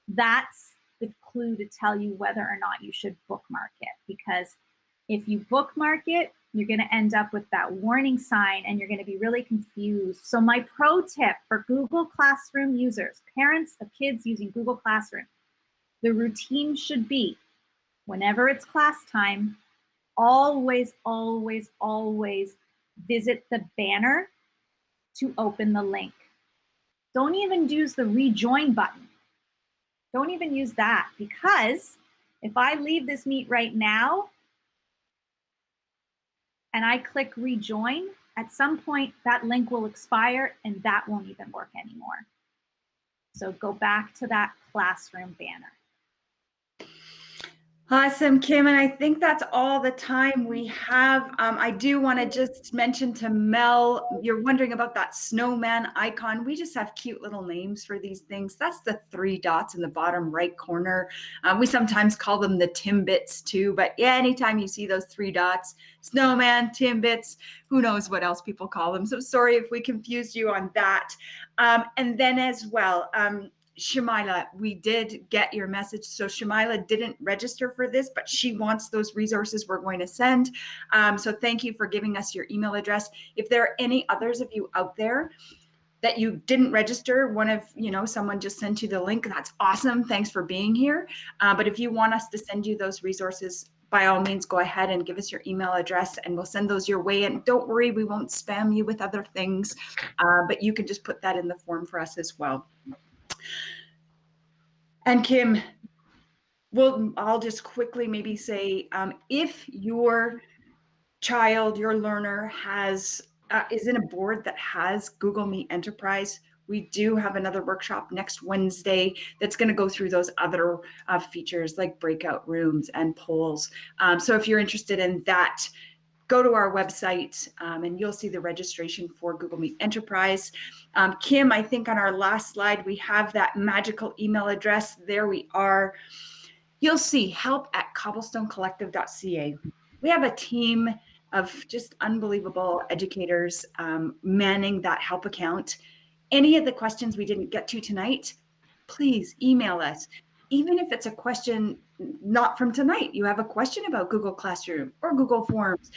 that's the clue to tell you whether or not you should bookmark it. Because if you bookmark it, you're going to end up with that warning sign and you're going to be really confused. So my pro tip for Google Classroom users, parents of kids using Google Classroom, the routine should be whenever it's class time, always, always, always visit the banner to open the link. Don't even use the rejoin button. Don't even use that, because if I leave this Meet right now and I click rejoin, at some point that link will expire and that won't even work anymore. So go back to that classroom banner. Awesome, Kim, and I think that's all the time we have. I do want to just mention to Mel, you're wondering about that snowman icon. We just have cute little names for these things. That's the 3 dots in the bottom right corner. We sometimes call them the Timbits too, but yeah, anytime you see those 3 dots, snowman, Timbits, who knows what else people call them. So sorry if we confused you on that. And then as well, Shamila, we did get your message. So Shamila didn't register for this, but she wants those resources we're going to send. So thank you for giving us your email address. If there are any others of you out there that you didn't register, someone just sent you the link, that's awesome. Thanks for being here. But if you want us to send you those resources, by all means, go ahead and give us your email address and we'll send those your way. And don't worry, we won't spam you with other things, but you can just put that in the form for us as well. And Kim, I'll just quickly maybe say, if your child, your learner is in a board that has Google Meet Enterprise, we do have another workshop next Wednesday that's going to go through those other features like breakout rooms and polls. So if you're interested in that, go to our website and you'll see the registration for Google Meet Enterprise. Kim, I think on our last slide, we have that magical email address. There we are. You'll see help@cobblestonecollective.ca. We have a team of just unbelievable educators manning that help account. Any of the questions we didn't get to tonight, please email us. Even if it's a question not from tonight, you have a question about Google Classroom or Google Forms,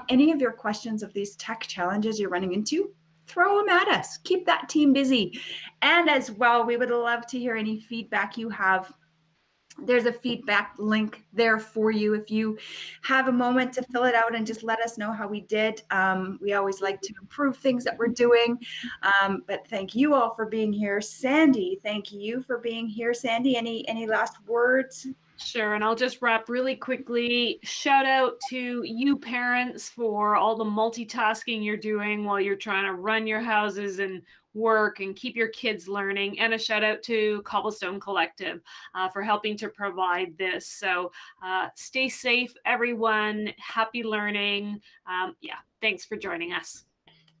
any of your questions of these tech challenges you're running into, throw them at us. Keep that team busy. And as well, we would love to hear any feedback you have. There's a feedback link there for you if you have a moment to fill it out and just let us know how we did. We always like to improve things that we're doing, but thank you all for being here. Sandy, thank you for being here. Sandy, any last words? Sure, and I'll just wrap really quickly. Shout out to you parents for all the multitasking you're doing while you're trying to run your houses and work and keep your kids learning. And a shout out to Cobblestone Collective for helping to provide this. So stay safe, everyone. Happy learning. Yeah, thanks for joining us.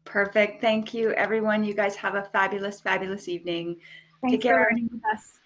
Perfect. Thank you, everyone. You guys have a fabulous, fabulous evening. Thanks Take care. for learning with us.